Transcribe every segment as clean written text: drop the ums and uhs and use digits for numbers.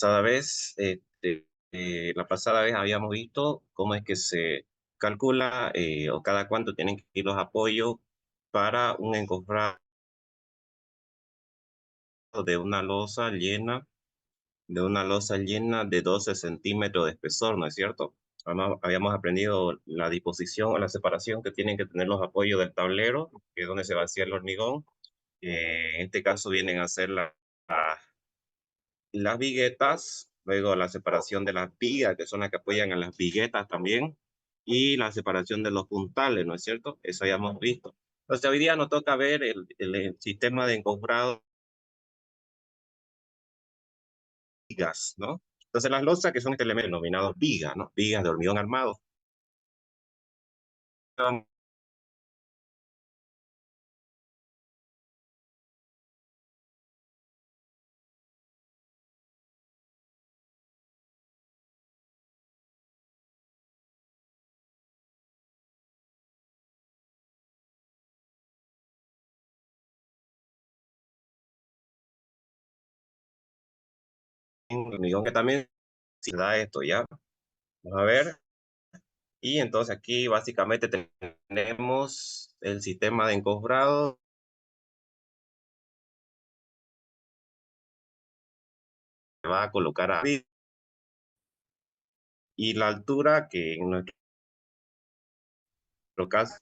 pasada vez, la pasada vez habíamos visto cómo es que se calcula o cada cuánto tienen que ir los apoyos para un encofrado de una losa llena, de 12 centímetros de espesor, ¿no es cierto? Además, habíamos aprendido la disposición o la separación que tienen que tener los apoyos del tablero, que es donde se vacía el hormigón. En este caso vienen a ser las viguetas, luego la separación de las vigas, que son las que apoyan a las viguetas también, y la separación de los puntales, ¿no es cierto? Eso ya hemos visto. Entonces, hoy día nos toca ver el sistema de encofrado de vigas, ¿no? Entonces, las losas, que son este elemento denominado viga, ¿no? Vigas de hormigón armado. Hormigón que también se da esto, ¿ya? Vamos a ver. Y entonces aquí básicamente tenemos el sistema de encofrado. Se va a colocar a y la altura que en nuestro caso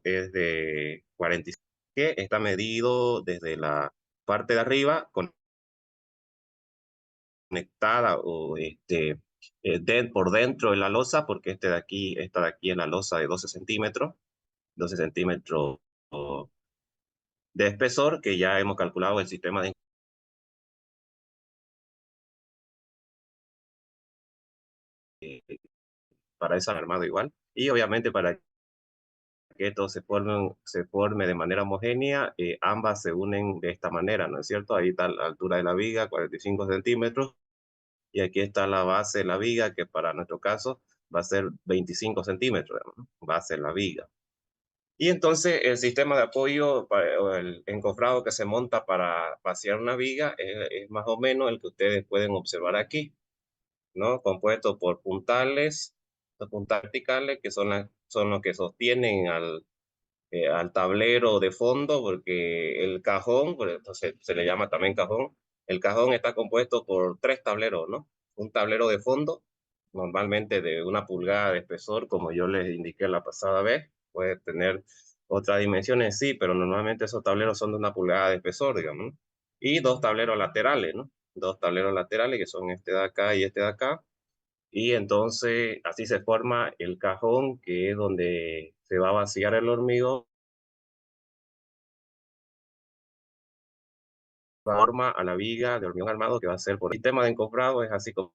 es de 45, que está medido desde la parte de arriba conectada o por dentro de la losa, porque esta de aquí es la losa de 12 centímetros de espesor, que ya hemos calculado el sistema para esa armado igual. Y obviamente para que esto se forme de manera homogénea, ambas se unen de esta manera, ¿no es cierto? Ahí está la altura de la viga, 45 centímetros, y aquí está la base de la viga, que para nuestro caso va a ser 25 centímetros, ¿no? Base de la viga. Y entonces el sistema de apoyo o el encofrado que se monta para vaciar una viga es más o menos el que ustedes pueden observar aquí, ¿no? Compuesto por puntales, los puntales verticales, que son los que sostienen al tablero de fondo, porque el cajón, por eso se le llama también cajón. El cajón está compuesto por tres tableros, ¿no? Un tablero de fondo, normalmente de 1 pulgada de espesor, como yo les indiqué la pasada vez. Puede tener otras dimensiones, sí, pero normalmente esos tableros son de 1 pulgada de espesor, digamos, ¿no? Y dos tableros laterales, ¿no? Dos tableros laterales, que son este de acá y este de acá. Y entonces así se forma el cajón, que es donde se va a vaciar el hormigón. Forma a la viga de hormigón armado, que va a ser por el sistema de encofrado. Es así como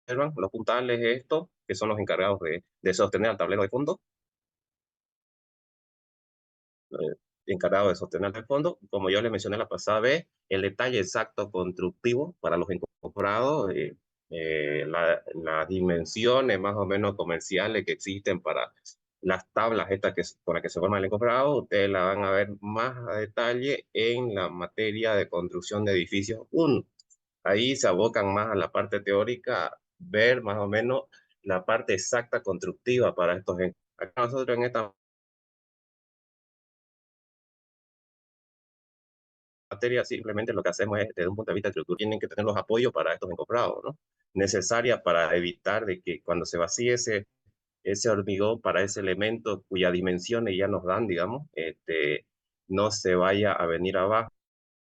observan los puntales estos, que son los encargados de sostener al tablero de fondo, encargado de sostener el fondo. Como yo les mencioné la pasada vez, el detalle exacto constructivo para los encofrados, las dimensiones más o menos comerciales que existen para las tablas estas con las que se forma el encofrado, ustedes la van a ver más a detalle en la materia de construcción de edificios 1. Ahí se abocan más a la parte teórica, ver más o menos la parte exacta constructiva para estos. Acá nosotros en esta materia simplemente lo que hacemos es, desde un punto de vista estructural, tienen que tener los apoyos para estos encofrados, ¿no? Necesarias para evitar de que cuando se vacíe ese hormigón para ese elemento cuya dimensiones ya nos dan, digamos, no se vaya a venir abajo,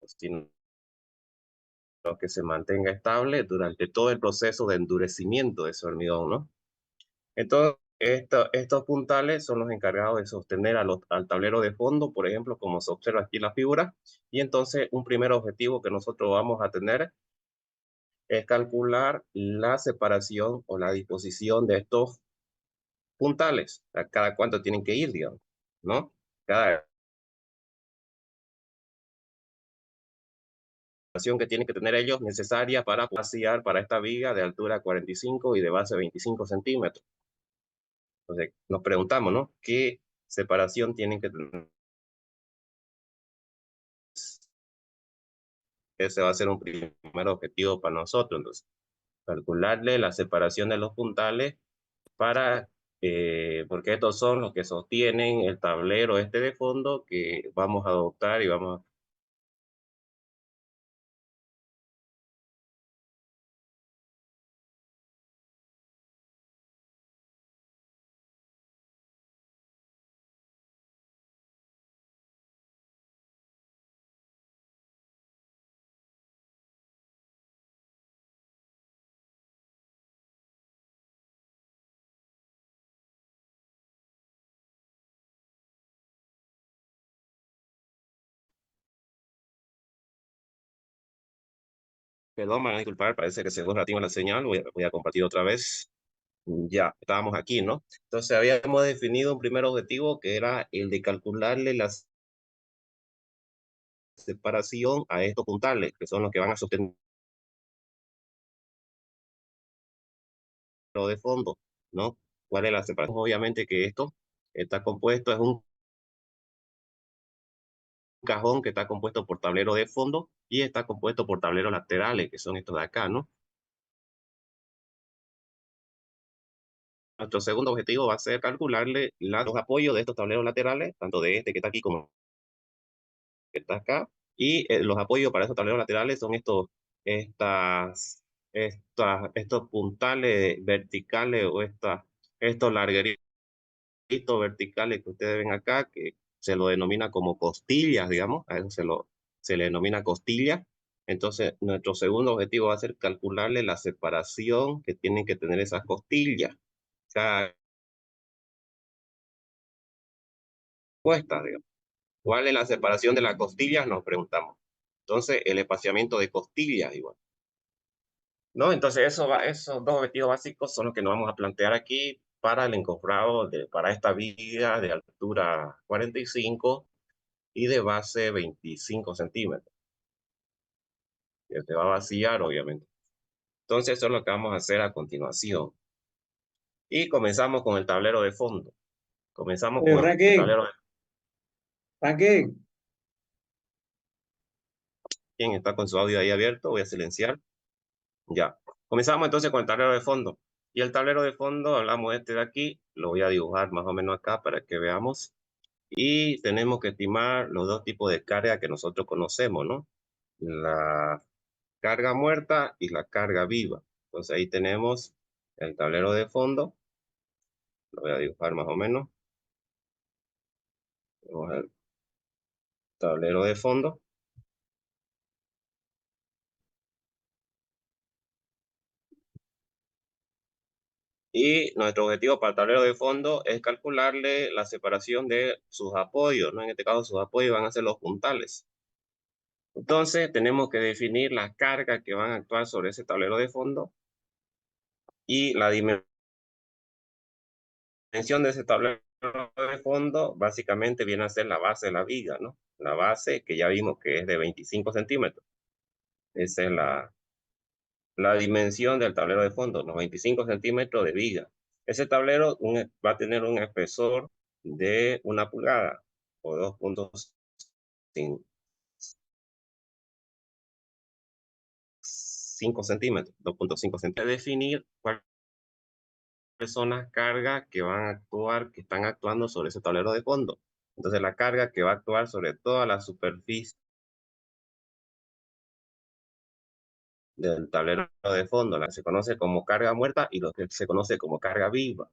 sino que se mantenga estable durante todo el proceso de endurecimiento de ese hormigón, ¿no? Entonces, estos puntales son los encargados de sostener al tablero de fondo, por ejemplo, como se observa aquí en la figura. Y entonces, un primer objetivo que nosotros vamos a tener es calcular la separación o la disposición de estos puntales, a cada cuánto tienen que ir, digamos, ¿no? Cada separación que tienen que tener ellos necesaria para vaciar para esta viga de altura 45 y de base 25 centímetros. Entonces, nos preguntamos, ¿no? ¿Qué separación tienen que tener ese va a ser un primer objetivo para nosotros. Entonces, calcularle la separación de los puntales para, porque estos son los que sostienen el tablero este de fondo que vamos a adoptar y vamos a... Perdón, me van a disculpar, parece que se fue un ratito la señal, voy a compartir otra vez. Ya, estábamos aquí, ¿no? Entonces habíamos definido un primer objetivo que era el de calcularle la separación a estos puntales, que son los que van a sostener lo de fondo, ¿no? ¿Cuál es la separación? Obviamente que esto está compuesto, es un cajón que está compuesto por tablero de fondo y está compuesto por tableros laterales, que son estos de acá, ¿no? Nuestro segundo objetivo va a ser calcularle los apoyos de estos tableros laterales, tanto de este que está aquí como que está acá, y los apoyos para esos tableros laterales son estos puntales verticales o estos largueritos verticales que ustedes ven acá, que se lo denomina como costillas, digamos, a eso se le denomina costillas. Entonces, nuestro segundo objetivo va a ser calcularle la separación que tienen que tener esas costillas, cada puesta, digamos. ¿Cuál es la separación de las costillas? Nos preguntamos. Entonces, el espaciamiento de costillas, igual. ¿No? Entonces, esos dos objetivos básicos son los que nos vamos a plantear aquí para el encofrado, para esta viga de altura 45 y de base 25 centímetros, que se va a vaciar, obviamente. Entonces, eso es lo que vamos a hacer a continuación. Y comenzamos con el tablero de fondo. Comenzamos con el Frankie, tablero de... Frankie, ¿Quién está con su audio ahí abierto? Voy a silenciar. Ya. Comenzamos entonces con el tablero de fondo. Y el tablero de fondo, hablamos de este de aquí, lo voy a dibujar más o menos acá para que veamos. Y tenemos que estimar los dos tipos de carga que nosotros conocemos, ¿no? La carga muerta y la carga viva. Entonces ahí tenemos el tablero de fondo. Lo voy a dibujar más o menos. Tenemos el tablero de fondo. Y nuestro objetivo para el tablero de fondo es calcularle la separación de sus apoyos, ¿no? En este caso sus apoyos van a ser los puntales. Entonces tenemos que definir la carga que van a actuar sobre ese tablero de fondo y la dimensión de ese tablero de fondo básicamente viene a ser la base de la viga, ¿no? La base que ya vimos que es de 25 centímetros. Esa es la dimensión del tablero de fondo, los 25 centímetros de viga. Ese tablero va a tener un espesor de 1 pulgada o 2.5 centímetros, 2.5 centímetros. Definir cuáles son las cargas que van a actuar, que están actuando sobre ese tablero de fondo. Entonces la carga que va a actuar sobre toda la superficie del tablero de fondo, la que se conoce como carga muerta y lo que se conoce como carga viva,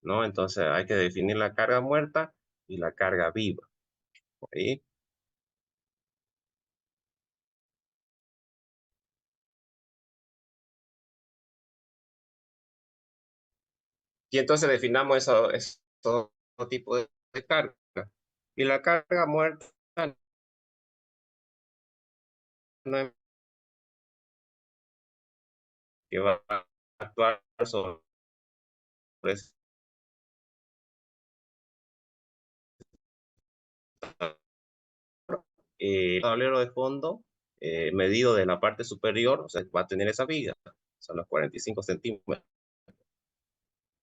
¿no? Entonces hay que definir la carga muerta y la carga viva. ¿Sí? Y entonces definamos esos tipos de carga. Y la carga muerta no es que va a actuar sobre el tablero de fondo medido de la parte superior, o sea, va a tener esa viga, son los 45 centímetros.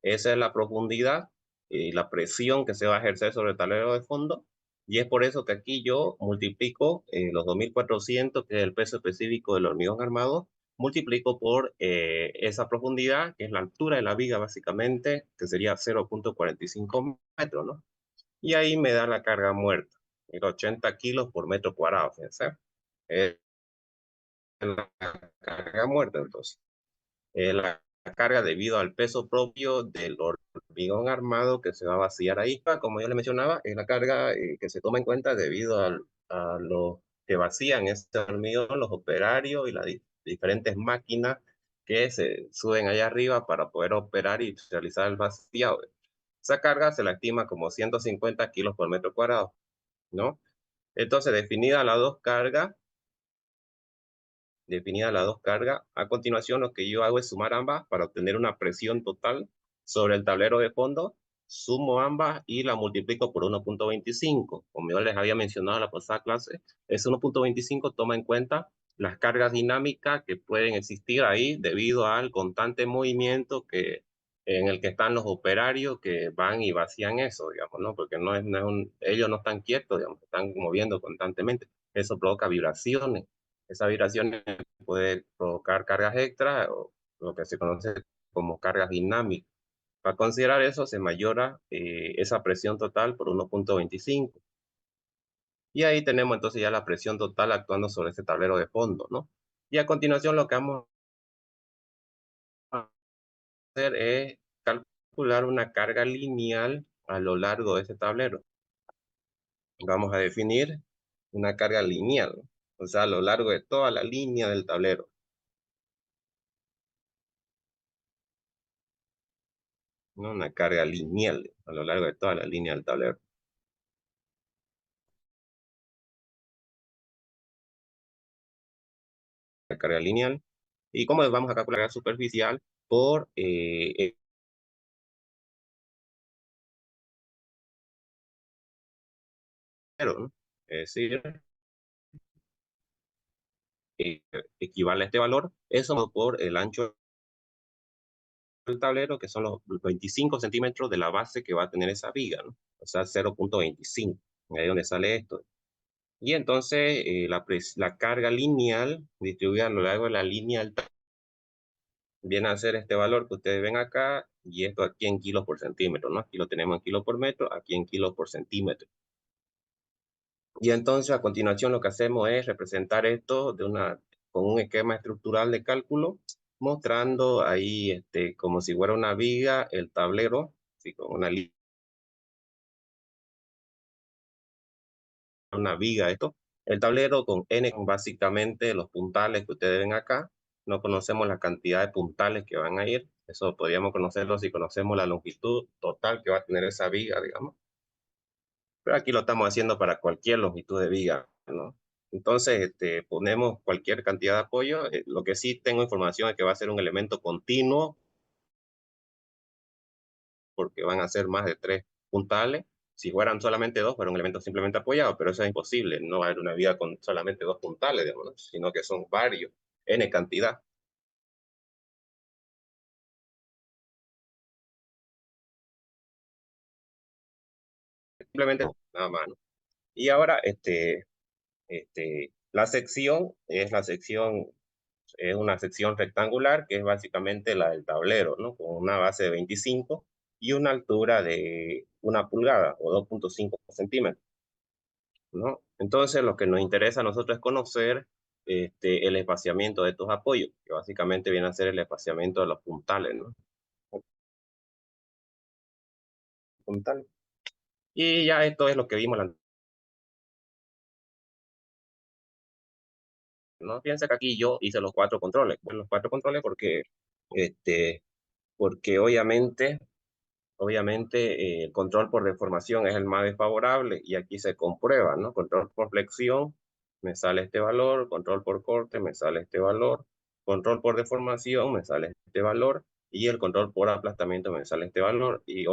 Esa es la profundidad y la presión que se va a ejercer sobre el tablero de fondo Y es por eso que aquí yo multiplico los 2.400, que es el peso específico del hormigón armado, multiplico por esa profundidad, que es la altura de la viga básicamente, que sería 0,45 metros, ¿no? Y ahí me da la carga muerta, 80 kilos por metro cuadrado, fíjense. Es la carga muerta, entonces. La carga debido al peso propio del hormigón armado que se va a vaciar ahí. Como yo le mencionaba, es la carga que se toma en cuenta debido a lo que vacían este hormigón, los operarios y las diferentes máquinas que se suben allá arriba para poder operar y realizar el vaciado. Esa carga se la estima como 150 kilos por metro cuadrado, ¿no? Entonces, definida las dos cargas, a continuación lo que yo hago es sumar ambas para obtener una presión total sobre el tablero de fondo, sumo ambas y la multiplico por 1,25. Como yo les había mencionado en la pasada clase, ese 1,25 toma en cuenta las cargas dinámicas que pueden existir ahí debido al constante movimiento en el que están los operarios que van y vacían eso, digamos, ¿no? Porque ellos no están quietos, digamos, están moviendo constantemente. Eso provoca vibraciones. Esas vibraciones puede provocar cargas extras o lo que se conoce como cargas dinámicas. Para considerar eso, se mayora esa presión total por 1,25. Y ahí tenemos entonces ya la presión total actuando sobre este tablero de fondo, ¿no? Y a continuación lo que vamos a hacer es calcular una carga lineal a lo largo de ese tablero. Vamos a definir una carga lineal, ¿no? O sea, a lo largo de toda la línea del tablero, ¿no? Una carga lineal a lo largo de toda la línea del tablero. La carga lineal. ¿Y cómo vamos a calcular la superficial? Por cero, ¿no? Es decir, eh, equivale a este valor, eso por el ancho del tablero, que son los 25 centímetros de la base que va a tener esa viga, ¿no? O sea, 0,25. Ahí es donde sale esto. Y entonces la carga lineal distribuida a lo largo de la línea del tablero viene a ser este valor que ustedes ven acá y esto aquí en kilos por centímetro, ¿no? Aquí lo tenemos en kilos por metro, aquí en kilos por centímetro. Y entonces a continuación lo que hacemos es representar esto con un esquema estructural de cálculo, mostrando ahí como si fuera una viga, el tablero, ¿sí? Con una viga esto, el tablero con N básicamente los puntales que ustedes ven acá. No conocemos la cantidad de puntales que van a ir, eso podríamos conocerlo si conocemos la longitud total que va a tener esa viga, digamos. Pero aquí lo estamos haciendo para cualquier longitud de viga, ¿no? Entonces, ponemos cualquier cantidad de apoyo. Lo que sí tengo información es que va a ser un elemento continuo, porque van a ser más de 3 puntales. Si fueran solamente dos, fuera un elemento simplemente apoyado, pero eso es imposible. No va a haber una viga con solamente 2 puntales, digamos, ¿no? Sino que son varios, N cantidad. Simplemente nada más, ¿no? Y ahora, la sección es una sección rectangular que es básicamente la del tablero, ¿no? Con una base de 25 y una altura de 1 pulgada o 2,5 centímetros, ¿no? Entonces, lo que nos interesa a nosotros es conocer el espaciamiento de estos apoyos, que básicamente viene a ser el espaciamiento de los puntales, ¿no? Puntales. Y ya esto es lo que vimos, ¿no? Fíjense que aquí yo hice los 4 controles. Bueno, los 4 controles este, porque obviamente, el control por deformación es el más desfavorable y aquí se comprueba, ¿no? Control por flexión, me sale este valor, control por corte, me sale este valor, control por deformación, me sale este valor y el control por aplastamiento me sale este valor. Y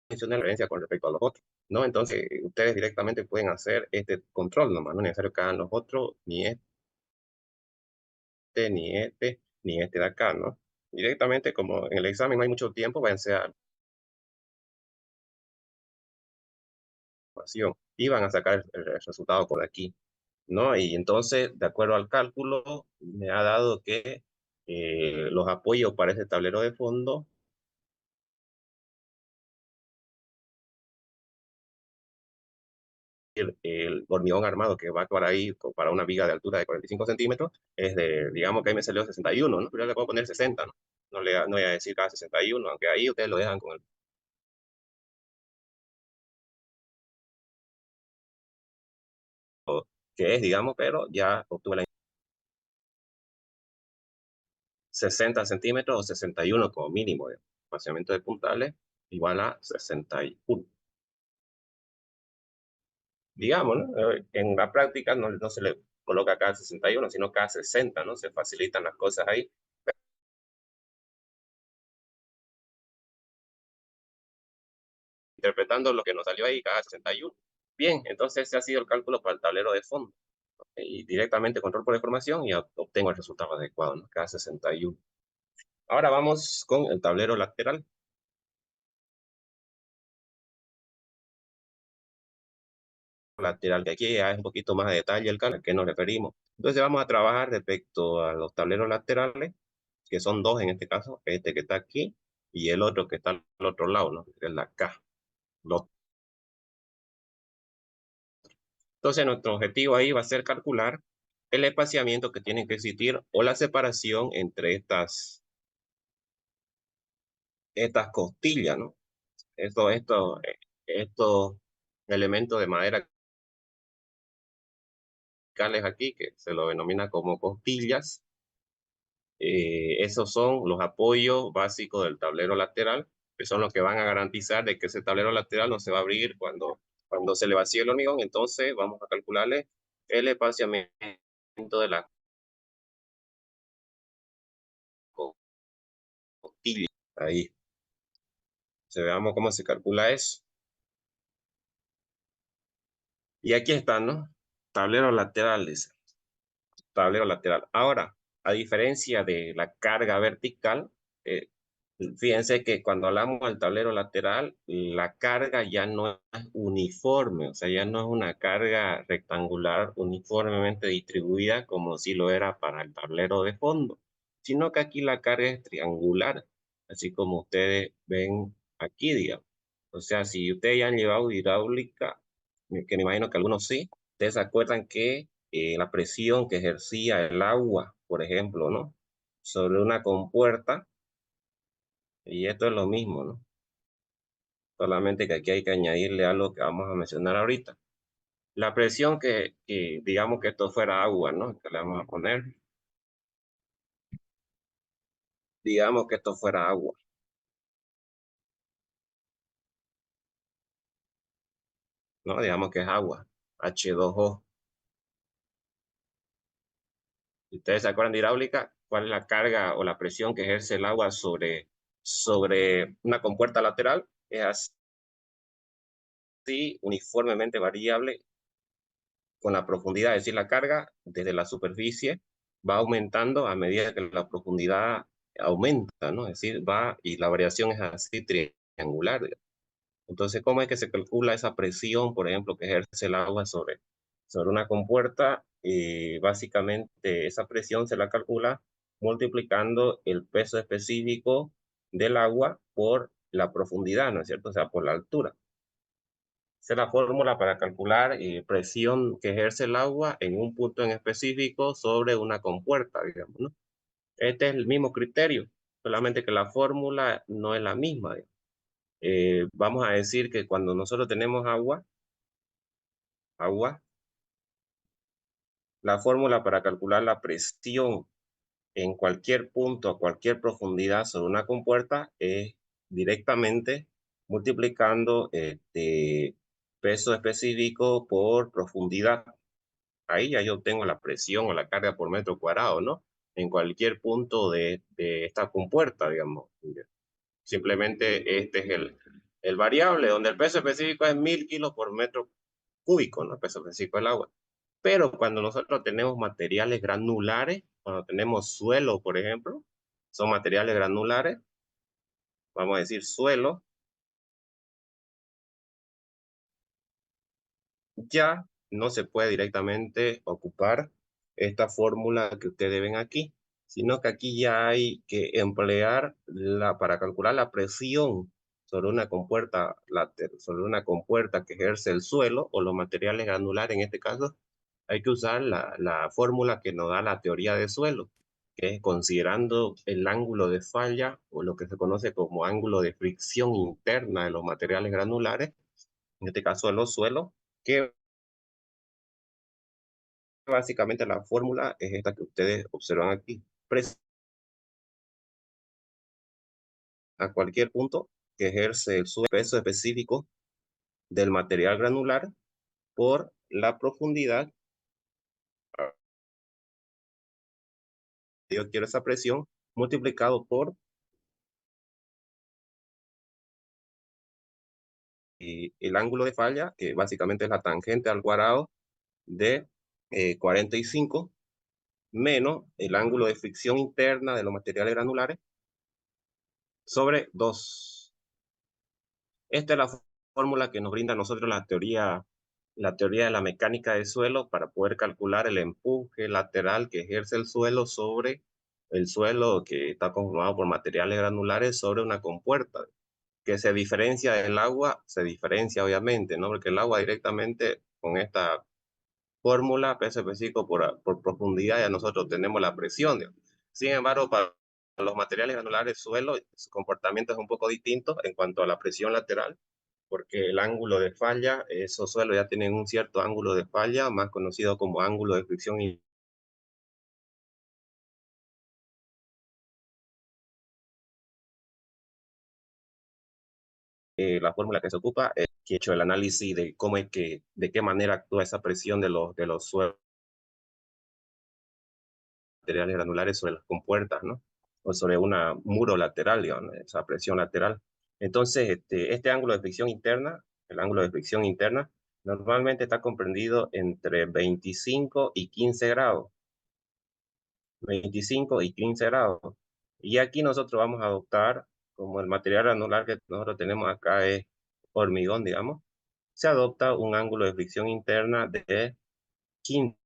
mencioné la diferencia con respecto a los otros, ¿no? Entonces, ustedes directamente pueden hacer este control nomás, no es necesario que hagan los otros, ni este, ni este de acá, ¿no? Directamente, como en el examen no hay mucho tiempo, váyanse a la ecuación y van a sacar el resultado por aquí, ¿no? Y entonces, de acuerdo al cálculo, me ha dado que los apoyos para ese tablero de fondo, el hormigón armado que va para ahí, para una viga de altura de 45 centímetros, es de, digamos que ahí me salió 61, ¿no? Pero yo le puedo poner 60, ¿no? No voy a decir cada 61, aunque ahí ustedes lo dejan con el que es, digamos, pero ya obtuve la 60 centímetros o 61 como mínimo de espaciamiento de puntales igual a 61. Digamos, ¿no? En la práctica no se le coloca cada 61, sino cada 60, ¿no? Se facilitan las cosas ahí, interpretando lo que nos salió ahí cada 61. Bien, entonces ese ha sido el cálculo para el tablero de fondo. Y directamente control por información y obtengo el resultado adecuado, ¿no? Cada 61. Ahora vamos con el tablero lateral. Lateral, que aquí ya es un poquito más de detalle el canal a qué nos referimos. Entonces vamos a trabajar respecto a los tableros laterales, que son dos en este caso, este que está aquí y el otro que está al otro lado, ¿no? Que es la K. Los- Entonces nuestro objetivo ahí va a ser calcular el espaciamiento que tiene que existir o la separación entre estas costillas, ¿no? Estos elementos de madera cales aquí, que se lo denomina como costillas. Esos son los apoyos básicos del tablero lateral, que son los que van a garantizar de que ese tablero lateral no se va a abrir cuando se le vacíe el hormigón. Entonces vamos a calcularle el espaciamiento de la costilla. Ahí, veamos cómo se calcula eso. Y aquí están, ¿no? Tablero lateral, dice. Tablero lateral. Ahora, a diferencia de la carga vertical, eh, fíjense que cuando hablamos del tablero lateral, la carga ya no es uniforme, o sea, ya no es una carga rectangular uniformemente distribuida como si lo era para el tablero de fondo, sino que aquí la carga es triangular, así como ustedes ven aquí, digamos. O sea, si ustedes ya han llevado hidráulica, que me imagino que algunos sí, ustedes se acuerdan que la presión que ejercía el agua, por ejemplo, ¿no? Sobre una compuerta, y esto es lo mismo, ¿no? Solamente que aquí hay que añadirle algo que vamos a mencionar ahorita. La presión digamos que esto fuera agua, ¿no? Que le vamos a poner. Digamos que esto fuera agua, ¿no? Digamos que es agua, H2O. Si ustedes se acuerdan de hidráulica, ¿cuál es la carga o la presión que ejerce el agua sobre una compuerta lateral? Es así, uniformemente variable con la profundidad, es decir, la carga desde la superficie va aumentando a medida que la profundidad aumenta, ¿no? Es decir, va y la variación es así triangular. Entonces, ¿cómo es que se calcula esa presión, por ejemplo, que ejerce el agua sobre una compuerta? Básicamente, esa presión se la calcula multiplicando el peso específico del agua por la profundidad, ¿no es cierto? O sea, por la altura. Esa es la fórmula para calcular presión que ejerce el agua en un punto en específico sobre una compuerta, digamos, ¿no? Este es el mismo criterio, solamente que la fórmula no es la misma, digamos. Vamos a decir que cuando nosotros tenemos agua, la fórmula para calcular la presión en cualquier punto, a cualquier profundidad sobre una compuerta es directamente multiplicando peso específico por profundidad. Ahí ya yo tengo la presión o la carga por metro cuadrado, ¿no? En cualquier punto de esta compuerta, digamos. Simplemente este es el variable, donde el peso específico es 1000 kilos por metro cúbico, ¿no? El peso específico del agua. Pero cuando nosotros tenemos materiales granulares, cuando tenemos suelo, por ejemplo, son materiales granulares, vamos a decir suelo, ya no se puede directamente ocupar esta fórmula que ustedes ven aquí, sino que aquí ya hay que emplear para calcular la presión sobre una compuerta que ejerce el suelo o los materiales granulares. En este caso, hay que usar la fórmula que nos da la teoría de suelo, que es considerando el ángulo de falla o lo que se conoce como ángulo de fricción interna de los materiales granulares, en este caso de los suelos, que básicamente la fórmula es esta que ustedes observan aquí. A cualquier punto que ejerce el peso específico del material granular por la profundidad. Yo quiero esa presión multiplicado por el ángulo de falla, que básicamente es la tangente al cuadrado de 45, menos el ángulo de fricción interna de los materiales granulares sobre 2. Esta es la fórmula que nos brinda a nosotros la teoría de la mecánica del suelo para poder calcular el empuje lateral que ejerce el suelo sobre el suelo que está conformado por materiales granulares sobre una compuerta. Que se diferencia del agua, se diferencia obviamente, ¿no? Porque el agua directamente con esta fórmula, peso específico por profundidad, ya nosotros tenemos la presión, digamos. Sin embargo, para los materiales granulares suelo, su comportamiento es un poco distinto en cuanto a la presión lateral, porque el ángulo de falla, esos suelos ya tienen un cierto ángulo de falla, más conocido como ángulo de fricción. Y la fórmula que se ocupa es que he hecho el análisis de cómo es que, de qué manera actúa esa presión de los suelos materiales granulares sobre las compuertas, ¿no? O sobre un muro lateral, digamos, esa presión lateral. Entonces, este ángulo de fricción interna, el ángulo de fricción interna, normalmente está comprendido entre 25 y 15 grados. 25 y 15 grados. Y aquí nosotros vamos a adoptar, como el material granular que nosotros tenemos acá es hormigón, digamos, se adopta un ángulo de fricción interna de 15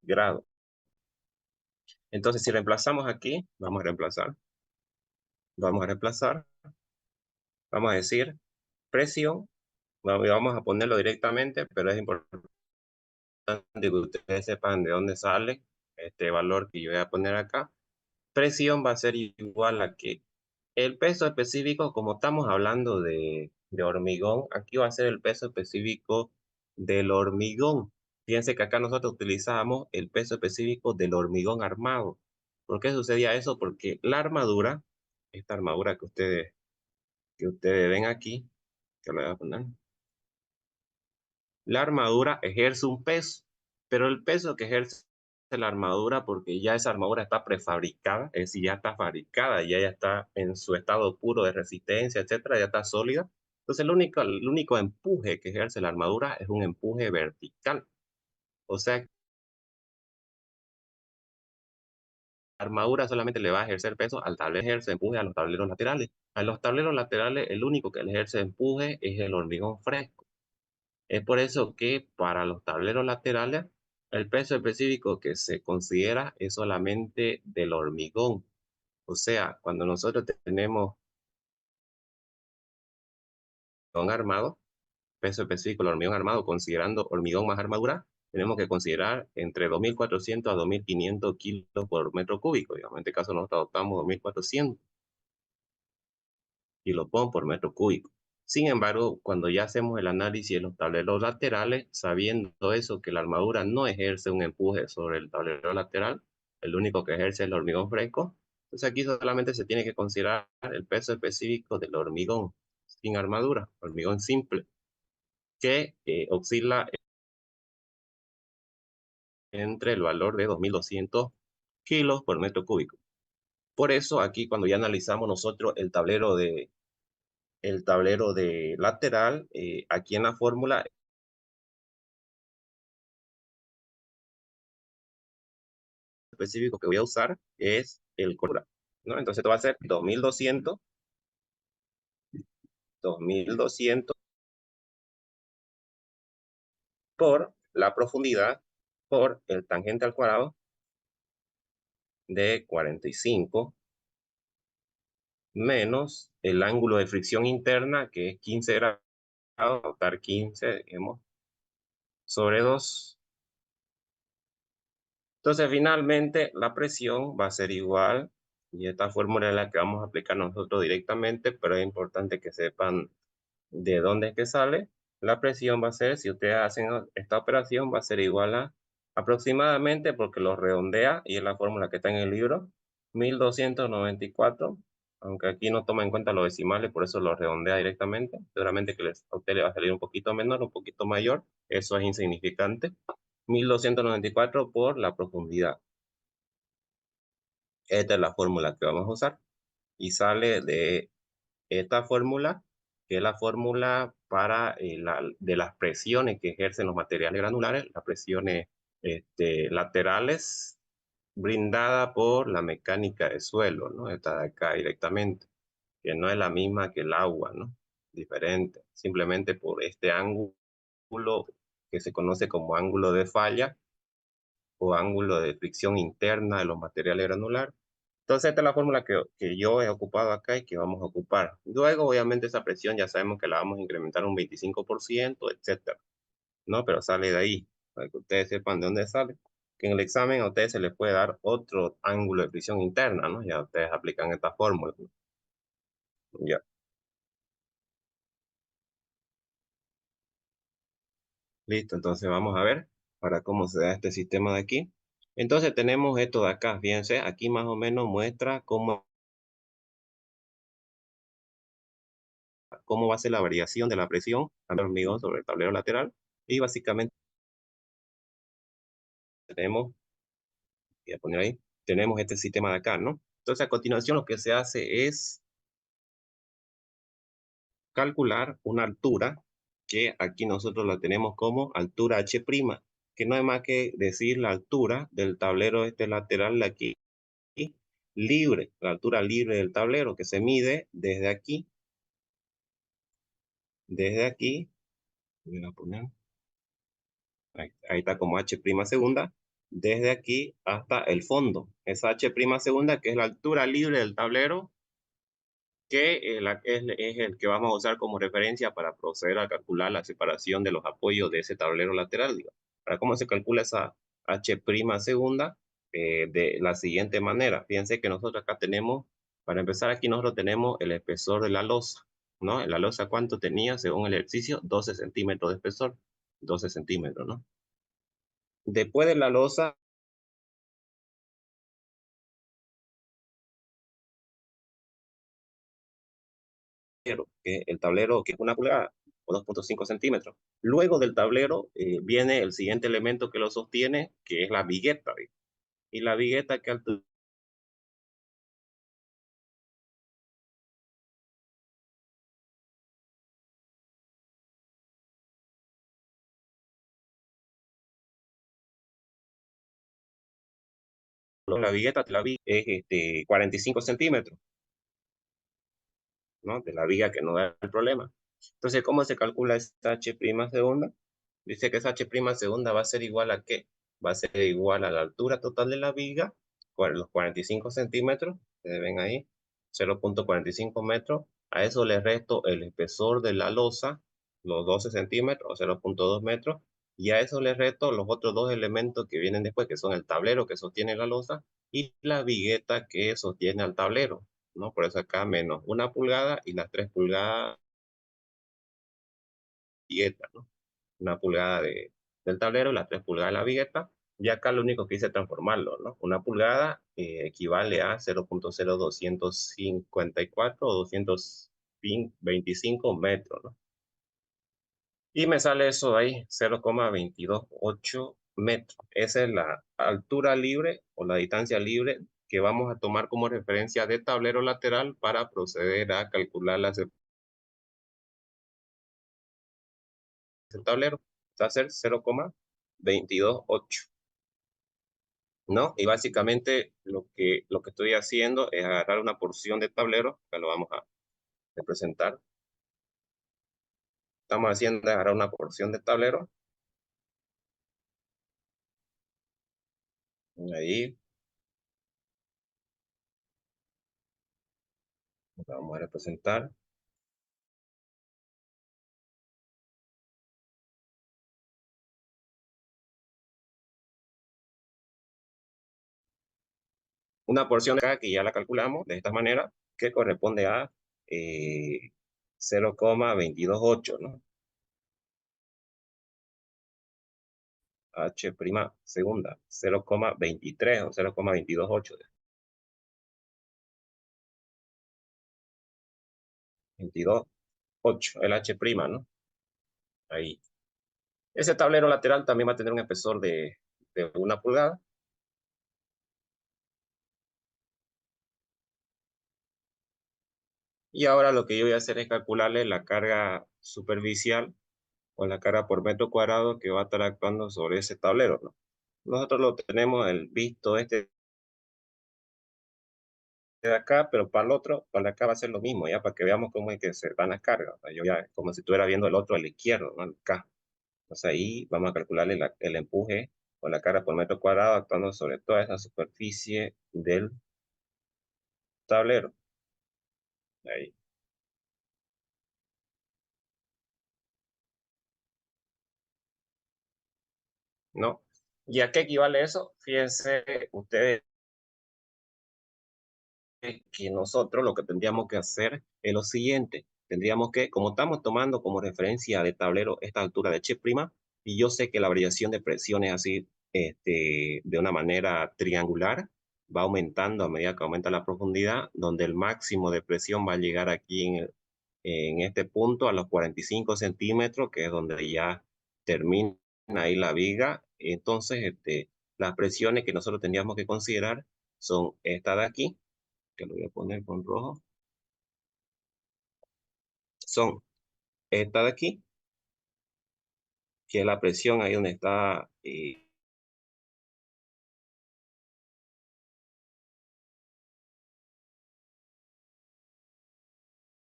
grados. Entonces, si reemplazamos aquí, vamos a decir presión, vamos a ponerlo directamente, pero es importante que ustedes sepan de dónde sale este valor que yo voy a poner acá. Presión va a ser igual a que el peso específico, como estamos hablando de hormigón, aquí va a ser el peso específico del hormigón. Fíjense que acá nosotros utilizamos el peso específico del hormigón armado. ¿Por qué sucedía eso? Porque la armadura, esta armadura que ustedes ven aquí, que le voy a poner, la armadura ejerce un peso, pero el peso que ejerce la armadura, porque ya esa armadura está prefabricada, es decir, ya está fabricada, ya está en su estado puro de resistencia, etcétera, ya está sólida. Entonces, el único empuje que ejerce la armadura es un empuje vertical. O sea, la armadura solamente le va a ejercer peso al tablero, ejerce empuje a los tableros laterales. A los tableros laterales, el único que le ejerce empuje es el hormigón fresco. Es por eso que para los tableros laterales, el peso específico que se considera es solamente del hormigón. O sea, cuando nosotros tenemos hormigón armado, peso específico del hormigón armado, considerando hormigón más armadura, tenemos que considerar entre 2.400 a 2.500 kilos por metro cúbico. Digamos, en este caso nosotros adoptamos 2.400 kilopón por metro cúbico. Sin embargo, cuando ya hacemos el análisis de los tableros laterales, sabiendo eso, que la armadura no ejerce un empuje sobre el tablero lateral, el único que ejerce es el hormigón fresco, entonces aquí solamente se tiene que considerar el peso específico del hormigón sin armadura, hormigón simple, que oscila entre el valor de 2.200 kilos por metro cúbico. Por eso aquí cuando ya analizamos nosotros el tablero de lateral, aquí en la fórmula específico que voy a usar es el color, ¿no? Entonces esto va a ser 2200 por la profundidad por el tangente al cuadrado de 45 menos el ángulo de fricción interna, que es 15 grados, notar 15, digamos, sobre 2. Entonces, finalmente, la presión va a ser igual, y esta fórmula es la que vamos a aplicar nosotros directamente, pero es importante que sepan de dónde es que sale. La presión va a ser, si ustedes hacen esta operación, va a ser igual a aproximadamente, porque lo redondea, y es la fórmula que está en el libro, 1294, aunque aquí no toma en cuenta los decimales, por eso lo redondea directamente. Seguramente que a usted le va a salir un poquito menor, un poquito mayor, eso es insignificante. 1294 por la profundidad. Esta es la fórmula que vamos a usar, y sale de esta fórmula, que es la fórmula para de las presiones que ejercen los materiales granulares, las presiones laterales brindada por la mecánica de suelo, ¿no? Esta de acá directamente, que no es la misma que el agua, ¿no? Diferente, simplemente por este ángulo que se conoce como ángulo de falla o ángulo de fricción interna de los materiales granulares. Entonces, esta es la fórmula que yo he ocupado acá y que vamos a ocupar. Luego, obviamente, esa presión ya sabemos que la vamos a incrementar un 25%, etcétera, ¿no? Pero sale de ahí, para que ustedes sepan de dónde sale. Que en el examen a ustedes se les puede dar otro ángulo de fricción interna, ¿no? Ya ustedes aplican esta fórmula, ¿no? Ya, listo. Entonces, vamos a ver para cómo se da este sistema de aquí. Entonces, tenemos esto de acá. Fíjense, aquí más o menos muestra cómo va a ser la variación de la presión de hormigón sobre el tablero lateral. Y básicamente tenemos, voy a poner ahí, tenemos este sistema de acá, ¿no? Entonces, a continuación lo que se hace es calcular una altura, que aquí nosotros la tenemos como altura H', que no es más que decir la altura del tablero este lateral de aquí, libre, la altura libre del tablero, que se mide desde aquí, voy a poner, ahí está como H' segunda, desde aquí hasta el fondo. Esa H' segunda, que es la altura libre del tablero, que es el que vamos a usar como referencia para proceder a calcular la separación de los apoyos de ese tablero lateral. Digo. Para cómo se calcula esa H' segunda, de la siguiente manera. Fíjense que nosotros acá tenemos, para empezar aquí nosotros tenemos el espesor de la losa, ¿no? La losa, ¿cuánto tenía según el ejercicio? 12 centímetros de espesor, 12 centímetros, ¿no? Después de la losa, que el tablero, que es 1 pulgada o 2,5 centímetros. Luego del tablero viene el siguiente elemento que lo sostiene, que es la vigueta. ¿Ve? Y la vigueta, que la vigueta es 45 centímetros, ¿no? De la viga que no da el problema. Entonces, ¿cómo se calcula esta H' segunda? Dice que esa H' segunda va a ser igual a ¿qué? Va a ser igual a la altura total de la viga, los 45 centímetros, que ven ahí, 0,45 metros. A eso le resto el espesor de la losa, los 12 centímetros o 0,2 metros. Y a eso le resto los otros dos elementos que vienen después, que son el tablero que sostiene la losa y la vigueta que sostiene al tablero, ¿no? Por eso acá menos 1 pulgada y las 3 pulgadas vigueta, ¿no? 1 pulgada del tablero y las 3 pulgadas de la vigueta. Y acá lo único que hice es transformarlo, ¿no? 1 pulgada equivale a 0,0254 o 225 metros, ¿no? Y me sale eso ahí, 0,228 metros. Esa es la altura libre o la distancia libre que vamos a tomar como referencia de tablero lateral para proceder a calcular la separación del tablero. Va a ser 0,228. ¿no? Y básicamente lo que estoy haciendo es agarrar una porción de tablero, que lo vamos a representar. Estamos haciendo es agarrar una porción de tablero, ahí lo vamos a representar. Una porción de acá que ya la calculamos de esta manera, que corresponde a 0,228, ¿no? H' segunda, 0,23 o 0,228. 22,8, el H', ¿no? Ahí. Ese tablero lateral también va a tener un espesor de 1 pulgada. Y ahora lo que yo voy a hacer es calcularle la carga superficial o la carga por metro cuadrado que va a estar actuando sobre ese tablero, ¿no? Nosotros lo tenemos el visto este de acá, pero para el otro, para acá va a ser lo mismo, ya para que veamos cómo es que se van las cargas. O sea, yo ya, como si estuviera viendo el otro a la izquierda, ¿no? Acá. Entonces ahí vamos a calcularle el empuje o la carga por metro cuadrado actuando sobre toda esa superficie del tablero. Ahí, ¿no? ¿Y a qué equivale eso? Fíjense ustedes que nosotros lo que tendríamos que hacer es lo siguiente. Tendríamos que, como estamos tomando como referencia de tablero esta altura de H', y yo sé que la variación de presión es así, de una manera triangular, va aumentando a medida que aumenta la profundidad, donde el máximo de presión va a llegar aquí en este punto a los 45 centímetros, que es donde ya termina ahí la viga. Entonces, las presiones que nosotros tendríamos que considerar son esta de aquí, que lo voy a poner con rojo, son esta de aquí, que es la presión ahí donde está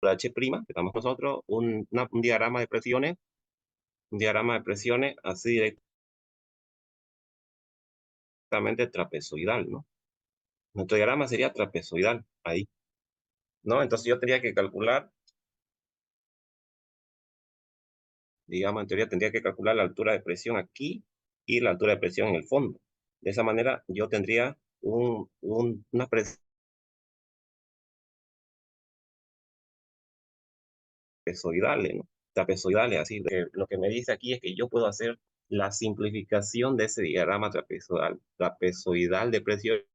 la H', que estamos nosotros, un diagrama de presiones, así directamente trapezoidal, ¿no? Nuestro diagrama sería trapezoidal, ahí, ¿no? Entonces yo tendría que calcular, digamos, en teoría tendría que calcular la altura de presión aquí y la altura de presión en el fondo. De esa manera yo tendría una presión trapezoidales, ¿no? Trapezoidales, así. Lo que me dice aquí es que yo puedo hacer la simplificación de ese diagrama trapezoidal de presiones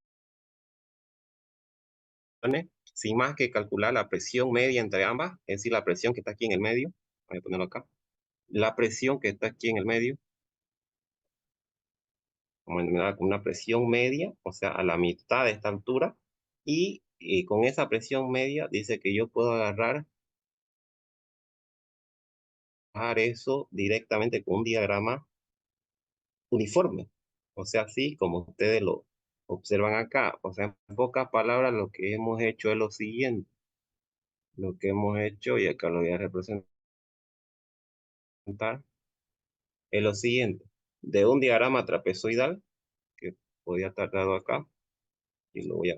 sin más que calcular la presión media entre ambas, es decir, la presión que está aquí en el medio. Voy a ponerlo acá. La presión que está aquí en el medio, como denominada como una presión media, o sea, a la mitad de esta altura, y con esa presión media dice que yo puedo agarrar eso directamente con un diagrama uniforme. O sea, así como ustedes lo observan acá. O sea, en pocas palabras, lo que hemos hecho es lo siguiente. Lo que hemos hecho, y acá lo voy a representar, es lo siguiente. De un diagrama trapezoidal, que podría estar dado acá, y lo voy a,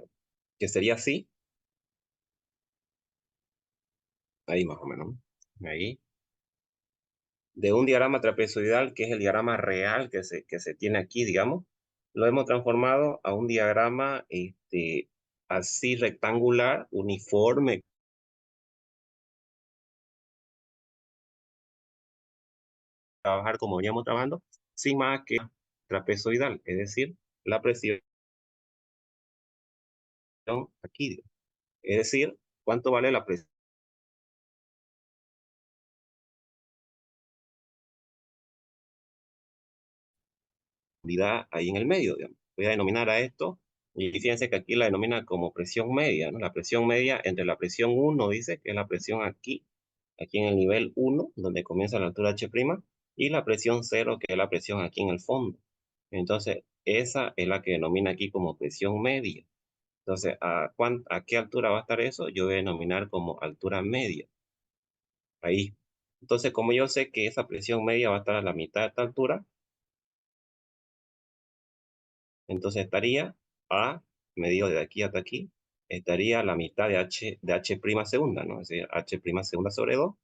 que sería así, ahí más o menos, ahí. De un diagrama trapezoidal, que es el diagrama real que se tiene aquí, digamos, lo hemos transformado a un diagrama así rectangular, uniforme, trabajar como veníamos trabajando, sin más que trapezoidal, es decir, la presión aquí, es decir, cuánto vale la presión ahí en el medio, digamos. Voy a denominar a esto, y fíjense que aquí la denomina como presión media, ¿no? La presión media entre la presión 1, dice que es la presión aquí en el nivel 1, donde comienza la altura H', y la presión 0, que es la presión aquí en el fondo. Entonces, esa es la que denomina aquí como presión media. Entonces, ¿a qué altura va a estar eso? Yo voy a denominar como altura media. Ahí. Entonces, como yo sé que esa presión media va a estar a la mitad de esta altura, entonces estaría a, medido de aquí hasta aquí, estaría a la mitad de H' segunda, ¿no? Es decir, H' segunda sobre 2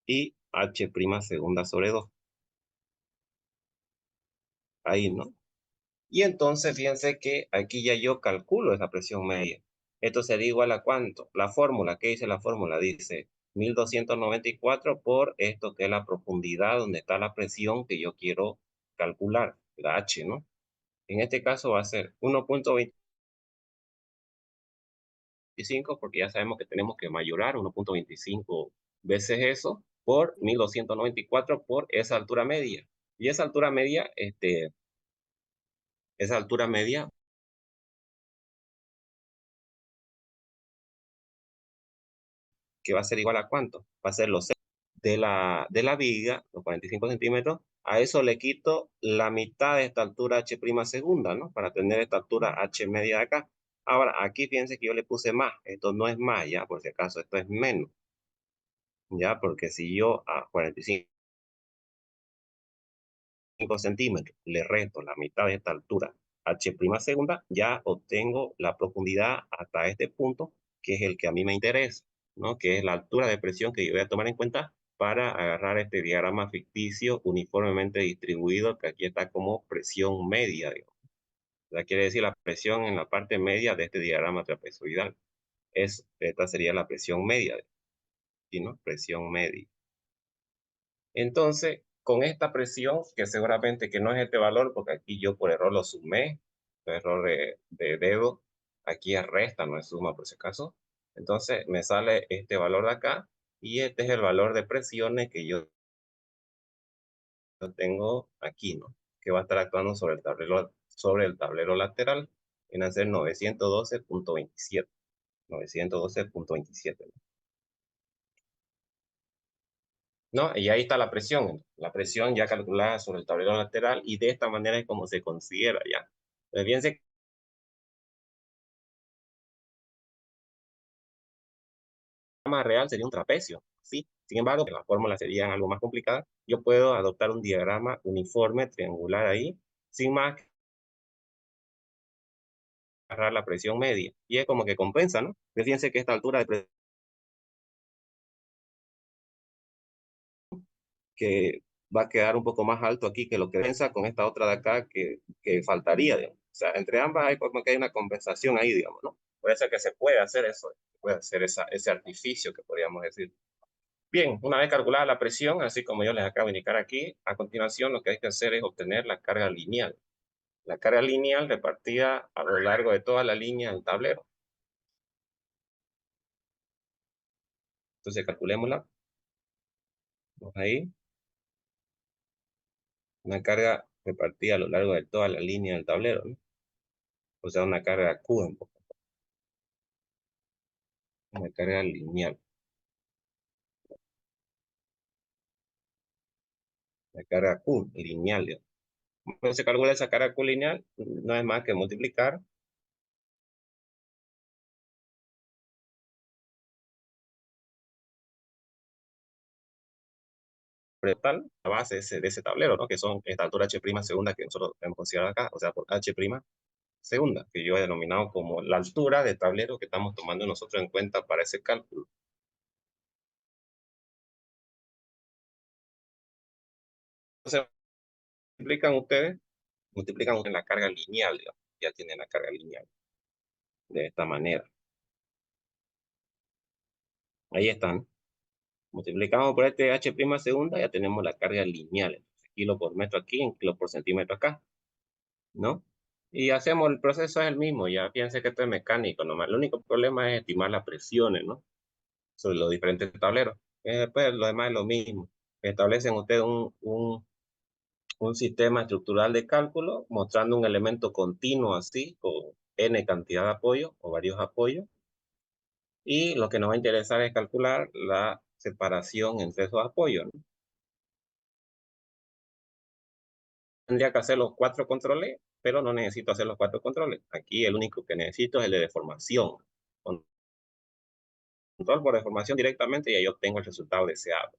y H' segunda sobre 2. Ahí, ¿no? Y entonces fíjense que aquí ya yo calculo esa presión media. Esto sería igual a ¿cuánto? La fórmula, ¿qué dice la fórmula? Dice 1294 por esto que es la profundidad donde está la presión que yo quiero calcular, la H, ¿no? En este caso va a ser 1.25 porque ya sabemos que tenemos que mayorar 1.25 veces eso por 1294 por esa altura media. Y esa altura media que va a ser igual a ¿cuánto? Va a ser los de la viga, los 45 centímetros, a eso le quito la mitad de esta altura H' segunda, ¿no? Para tener esta altura H media de acá. Ahora, aquí fíjense que yo le puse más, esto no es más, ya, por si acaso, esto es menos, ya, porque si yo a 45 centímetros le resto la mitad de esta altura H' segunda, ya obtengo la profundidad hasta este punto, que es el que a mí me interesa, ¿no? Que es la altura de presión que yo voy a tomar en cuenta para agarrar este diagrama ficticio uniformemente distribuido, que aquí está como presión media, digamos. O sea, quiere decir la presión en la parte media de este diagrama trapezoidal. Esta sería la presión media, ¿sí, no? Presión media. Entonces, con esta presión, que seguramente que no es este valor, porque aquí yo por error lo sumé, por error de dedo, aquí es resta, no es suma por si acaso. Entonces me sale este valor de acá y este es el valor de presiones que yo tengo aquí, ¿no? Que va a estar actuando sobre el tablero lateral, en hacer 912.27. 912.27. ¿No? Y ahí está la presión ya calculada sobre el tablero lateral y de esta manera es como se considera ya. Pues fíjense, más real sería un trapecio, ¿sí? Sin embargo, las fórmulas serían algo más complicadas. Yo puedo adoptar un diagrama uniforme triangular ahí, sin más que agarrar la presión media. Y es como que compensa, ¿no? Pues fíjense que esta altura de presión que va a quedar un poco más alto aquí que lo que pensa con esta otra de acá que faltaría, digamos. O sea, entre ambas hay como que hay una compensación ahí, digamos, ¿no? Por eso es que se puede hacer eso, se puede hacer ese artificio que podríamos decir. Bien, una vez calculada la presión, así como yo les acabo de indicar aquí, a continuación lo que hay que hacer es obtener la carga lineal. La carga lineal repartida a lo largo de toda la línea del tablero. Entonces calculémosla. Vamos ahí. Una carga repartida a lo largo de toda la línea del tablero, ¿no? O sea, una carga Q en poco, una carga lineal. La carga Q lineal, digamos. Cuando se calcula esa carga Q lineal, no es más que multiplicar total, la base de ese tablero, ¿no? Que son esta altura H' segunda que nosotros hemos considerado acá, o sea, por H' segunda, que yo he denominado como la altura de tablero que estamos tomando nosotros en cuenta para ese cálculo. Entonces, multiplican en la carga lineal, digamos. Ya tienen la carga lineal de esta manera. Ahí están. Multiplicamos por este H' segunda, ya tenemos la carga lineal. Entonces, kilo por metro aquí, en kilo por centímetro acá, ¿no? Y hacemos el proceso es el mismo, ya piense que esto es mecánico nomás. El único problema es estimar las presiones, ¿no? Sobre los diferentes tableros. Después lo demás es lo mismo. Establecen ustedes un sistema estructural de cálculo mostrando un elemento continuo así, con n cantidad de apoyos o varios apoyos. Y lo que nos va a interesar es calcular la separación entre esos apoyos, ¿no? Tendría que hacer los 4 controles pero no necesito hacer los 4 controles. Aquí el único que necesito es el de deformación. Control por deformación directamente y ahí obtengo el resultado deseado.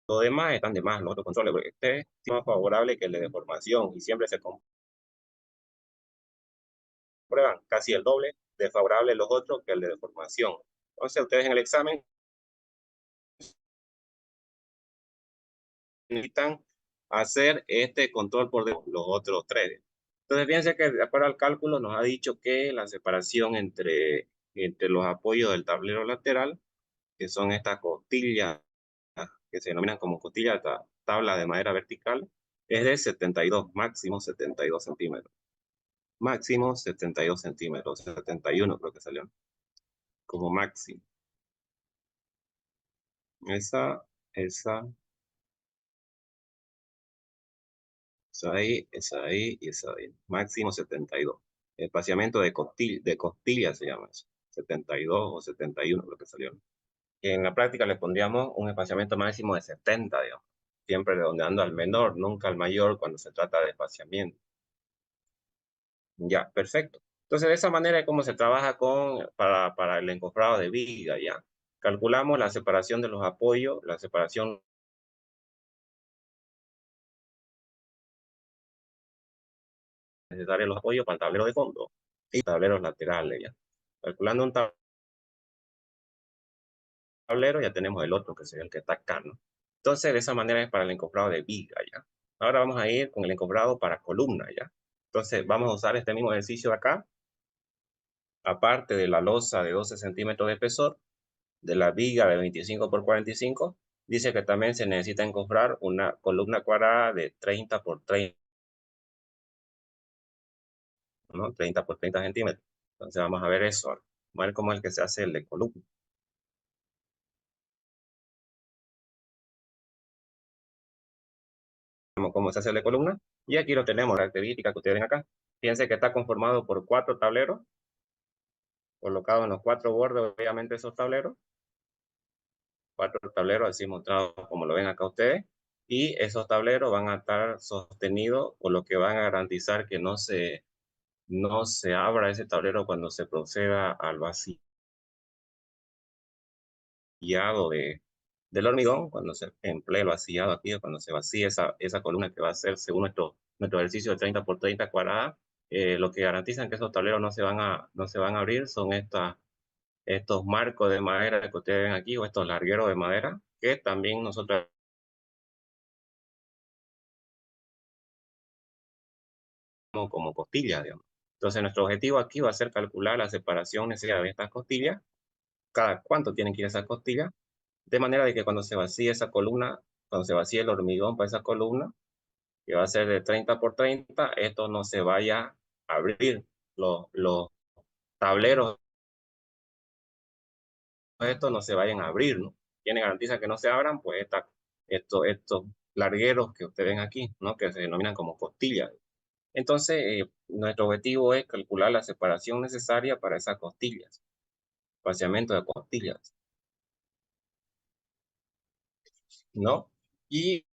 Lo demás están de más, los otros controles, porque este es más favorable que el de deformación y siempre se comprueban casi el doble de favorable los otros que el de deformación. Entonces, ustedes en el examen necesitan hacer este control por los otros tres. Entonces, fíjense que de acuerdo al cálculo nos ha dicho que la separación entre los apoyos del tablero lateral, que son estas costillas que se denominan como costillas de tabla de madera vertical, es de 72, máximo 72 centímetros. Máximo 72 centímetros, 71 creo que salió, como máximo. Esa, esa ahí y esa ahí. Máximo 72. Espaciamiento de costilla se llama eso. 72 o 71 lo que salió. En la práctica le pondríamos un espaciamiento máximo de 70, digamos. Siempre redondeando al menor, nunca al mayor cuando se trata de espaciamiento. Ya, perfecto. Entonces, de esa manera es como se trabaja para el encofrado de viga, ya. Calculamos la separación de los apoyos, la separación necesaria de los apoyos para el tablero de fondo y tableros laterales, ya. Calculando un tablero, ya tenemos el otro, que sería el que está acá, ¿no? Entonces, de esa manera es para el encofrado de viga, ya. Ahora vamos a ir con el encofrado para columna, ya. Entonces, vamos a usar este mismo ejercicio de acá, aparte de la losa de 12 centímetros de espesor, de la viga de 25 por 45, dice que también se necesita encofrar una columna cuadrada de 30 por 30, ¿no? 30 por 30 centímetros. Entonces vamos a ver eso. Vamos a ver cómo es el que se hace el de columna. Cómo se hace el de columna. Y aquí lo tenemos, la característica que ustedes ven acá. Fíjense que está conformado por 4 tableros, colocados en los 4 bordes, obviamente, esos tableros. 4 tableros así mostrados como lo ven acá ustedes. Y esos tableros van a estar sostenidos, por lo que van a garantizar que no se abra ese tablero cuando se proceda al vaciado del hormigón, cuando se emplee el vaciado aquí, cuando se vacíe esa columna que va a ser según nuestro ejercicio de 30 por 30 cuadrada. Lo que garantizan que esos tableros no se van a abrir son estos marcos de madera que ustedes ven aquí, o estos largueros de madera, que también nosotros como costillas, digamos. Entonces, nuestro objetivo aquí va a ser calcular la separación necesaria de estas costillas, cada cuánto tienen que ir esas costillas, de manera de que cuando se vacíe esa columna, cuando se vacíe el hormigón para esa columna, que va a ser de 30 por 30, esto no se vaya a abrir. Los tableros, estos no se vayan a abrir, ¿no? ¿Quiénes garantizan que no se abran? Pues estos largueros que ustedes ven aquí, ¿no? Que se denominan como costillas. Entonces, nuestro objetivo es calcular la separación necesaria para esas costillas, vaciamiento de costillas, ¿no? Y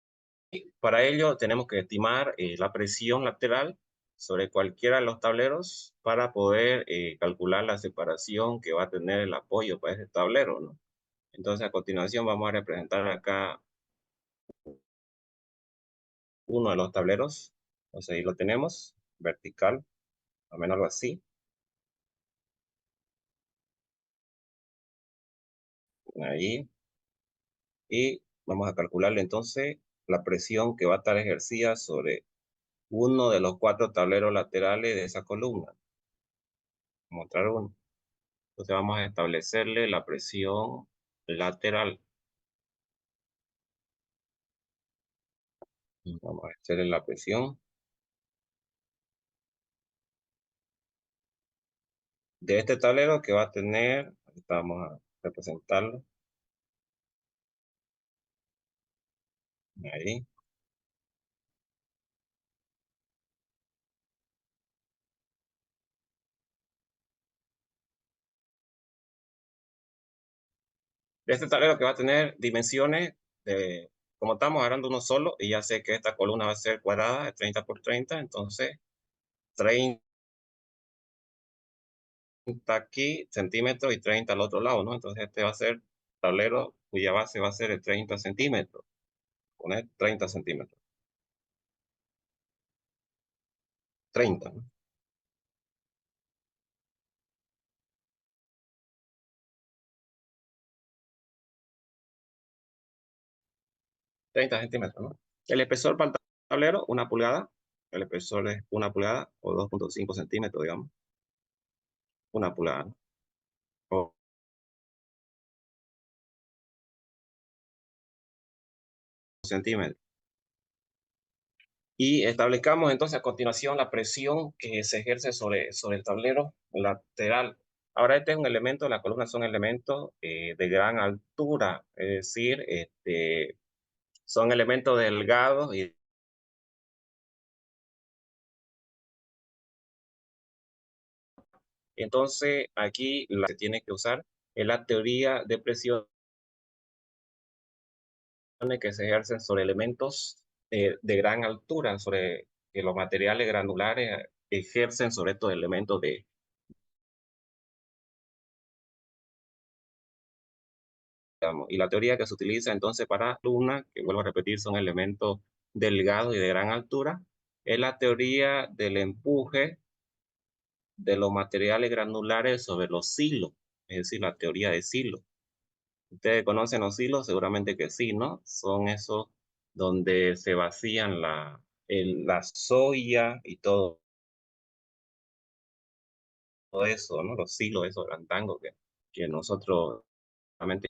para ello tenemos que estimar la presión lateral sobre cualquiera de los tableros para poder calcular la separación que va a tener el apoyo para ese tablero, ¿no? Entonces, a continuación vamos a representar acá uno de los tableros. Entonces, ahí lo tenemos, vertical, o menos algo así. Ahí. Y vamos a calcularle entonces la presión que va a estar ejercida sobre uno de los 4 tableros laterales de esa columna. Mostrar uno. Entonces vamos a establecerle la presión lateral. Vamos a hacerle la presión de este tablero que va a tener, ahorita vamos a representarlo, ahí. De este tablero que va a tener dimensiones de como estamos agarrando uno solo y ya sé que esta columna va a ser cuadrada de 30 por 30, entonces 30 aquí centímetros y 30 al otro lado, ¿no? Entonces este va a ser tablero cuya base va a ser de 30 centímetros. Poner 30 centímetros. 30, ¿no? 30 centímetros, ¿no? El espesor para el tablero, 1 pulgada. El espesor es 1 pulgada o 2,5 centímetros, digamos. 1 pulgada, ¿no? O centímetros. Y establezcamos entonces a continuación la presión que se ejerce sobre el tablero lateral. Ahora este es un elemento, las columnas son elementos de gran altura, es decir, son elementos delgados y entonces aquí la que se tiene que usar es la teoría de presiones que se ejercen sobre elementos de gran altura, sobre que los materiales granulares ejercen sobre estos elementos de, digamos, y la teoría que se utiliza entonces para luna, que vuelvo a repetir, son elementos delgados y de gran altura, es la teoría del empuje de los materiales granulares sobre los silos, es decir, la teoría de silos. ¿Ustedes conocen los silos? Seguramente que sí, ¿no? Son esos donde se vacían la soya y todo eso, ¿no? Los silos, esos grandangos que nosotros realmente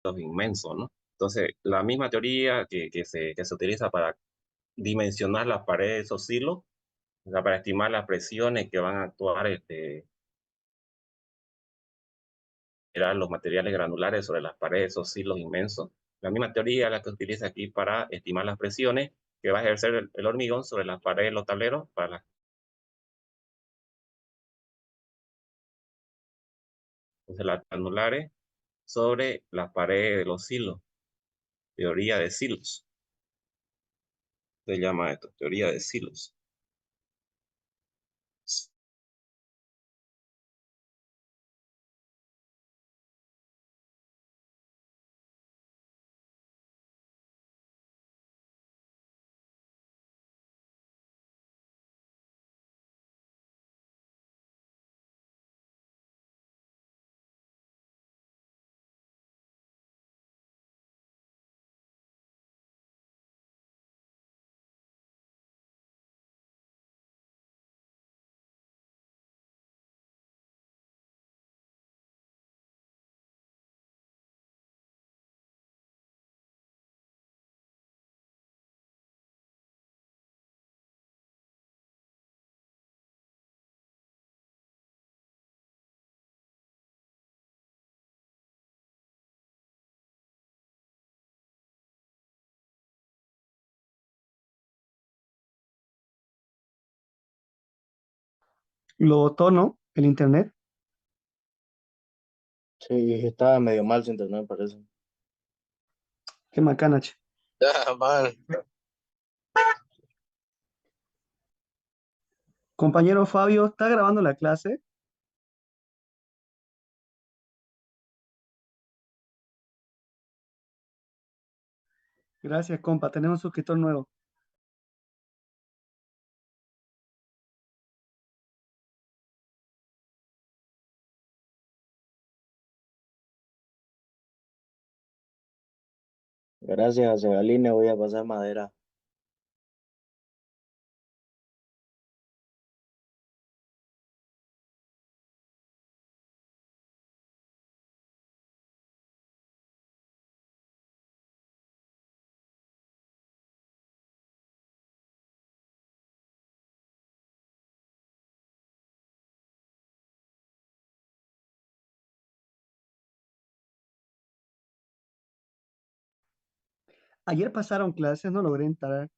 los inmensos, ¿no? Entonces, la misma teoría que se utiliza para dimensionar las paredes de esos silos, o sea, para estimar las presiones que van a actuar eran los materiales granulares sobre las paredes de esos silos inmensos. La misma teoría es la que se utiliza aquí para estimar las presiones que va a ejercer el hormigón sobre las paredes de los tableros para las entonces, las granulares sobre las paredes de los silos. Teoría de silos. Se llama esto, teoría de silos. Lo botó, ¿no? El internet. Sí, estaba medio mal su internet, parece. Qué macana, che. Ya, mal. Compañero Fabio, ¿está grabando la clase? Gracias, compa. Tenemos un suscriptor nuevo. Gracias, Sebaline, voy a pasar madera. Ayer pasaron clases, no logré entrar.